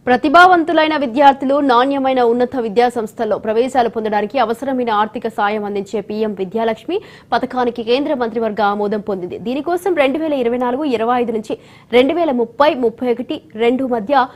ప్రతిభావంతులైన విద్యార్థులు నాణ్యమైన ఉన్నత విద్యా సంస్థల్లో ప్రవేశాలు పొందడానికి అవసరమైన ఆర్థిక సాయం అందించే పీఎం విద్యాలక్ష్మి పథకానికి కేంద్ర మంత్రివర్గ ఆమోదం పొందింది. దీనికోసం 2024-25 నుంచి 2030-31 2 మధ్య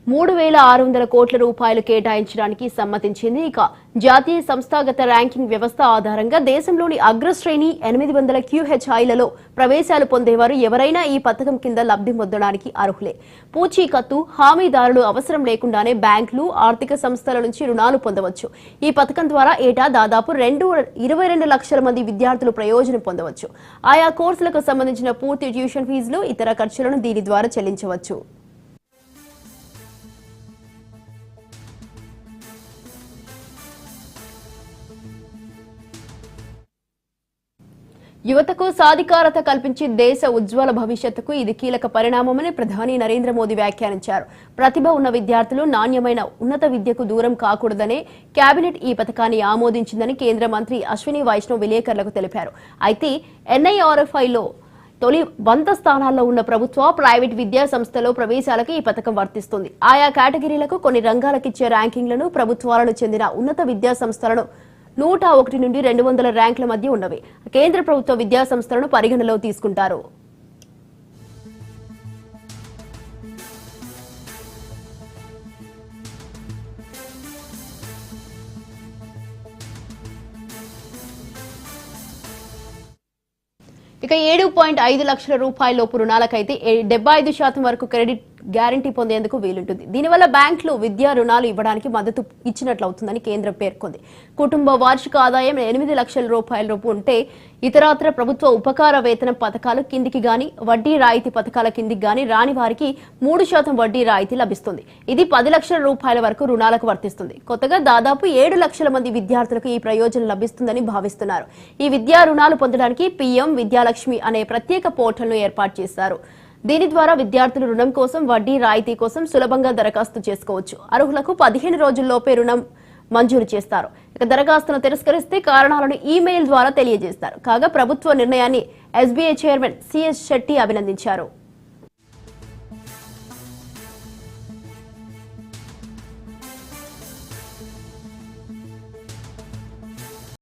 3,600 కోట్ల రూపాయలు కేటాయించడానికి సమ్మతించింది. ఇక జాతీయ సంస్థాగత ర్యాంకింగ్ వ్యవస్థ ఆధారంగా దేశంలోని అగ్రశ్రేణి 800 QHIలలో ప్రవేశాలు పొందేవారు ఎవరైనా ఈ పథకం కింద లబ్ధి పొందడానికి అర్హులే. పూచీకత్తు, హామీదారులు అవసరం లేకుండానే బ్యాంకులు, ఆర్థిక సంస్థల నుంచి రుణాలు పొందవచ్చు. ఈ పథకం ద్వారా ఏటా దాదాపు 22 లక్షల మంది విద్యార్థులు ప్రయోజనం పొందవచ్చు. ఆయా కోర్సులకు సంబంధించిన పూర్తి ట్యూషన్ ఫీజులు, ఇతర ఖర్చులను దీని ద్వారా చెల్లించవచ్చు. యువతకు సాధికారత కల్పించి దేశ ఉజ్వల భవిష్యత్తుకు ఇది కీలక పరిణామమని ప్రధాని నరేంద్ర మోదీ వ్యాఖ్యానించారు. ప్రతిభ ఉన్న విద్యార్థులు నాణ్యమైన ఉన్నత విద్యకు దూరం కాకూడదనే కేబినెట్ ఈ పథకాన్ని ఆమోదించిందని కేంద్ర మంత్రి అశ్విని వైష్ణవ్ విలేకరులకు తెలిపారు. అయితే NIRFIలో తొలి 100 స్థానాల్లో ఉన్న ప్రభుత్వ, ప్రైవేట్ విద్యా సంస్థలో ప్రవేశాలకు ఈ పథకం వర్తిస్తుంది. ఆయా కేటగిరీలకు కొన్ని రంగాలకిచ్చే ర్యాంకింగ్లను ప్రభుత్వాలను చెందిన ఉన్నత విద్యా సంస్థలను 101 నుండి 200 ర్యాంకుల మధ్య ఉన్నవి. కేంద్ర ప్రభుత్వ విద్యా సంస్థలను పరిగణలో తీసుకుంటారు. ఇక 7.5 లక్షల రూపాయల లోపు రుణాలకైతే 75% వరకు క్రెడిట్ గ్యారంటీ పొందేందుకు వీలుంటుంది. దీనివల్ల బ్యాంకులు విద్యా రుణాలు ఇవ్వడానికి మద్దతు ఇచ్చినట్లవుతుందని కేంద్రం పేర్కొంది. కుటుంబ వార్షిక ఆదాయం 8 లక్షల రూపాయల రూపు ఉంటే ఇతరాత్ర ప్రభుత్వ ఉపకార వేతన పథకాలు కిందికి గాని, వడ్డీ రాయితీ పథకాల కిందికి గాని రాని వారికి 3% వడ్డీ రాయితీ లభిస్తుంది. ఇది 10 లక్షల రూపాయల వరకు రుణాలకు వర్తిస్తుంది. కొత్తగా దాదాపు 7 లక్షల మంది విద్యార్థులకు ఈ ప్రయోజనం లభిస్తుందని భావిస్తున్నారు. ఈ విద్యా రుణాలు పొందడానికి పీఎం విద్యాలక్ష్మి అనే ప్రత్యేక పోర్టల్ను ఏర్పాటు చేశారు. దీని ద్వారా విద్యార్థులు రుణం కోసం, వడ్డీ రాయితీ కోసం సులభంగా దరఖాస్తు చేసుకోవచ్చు. అర్హులకు 15 రోజుల్లోపే రుణం మంజూరు చేస్తారు. ఇక దరఖాస్తును తిరస్కరిస్తే కారణాలను ఈమెయిల్ ద్వారా తెలియజేస్తారు. కాగా ప్రభుత్వ నిర్ణయాన్ని SBI చైర్మన్ CS శెట్టి అభినందించారు.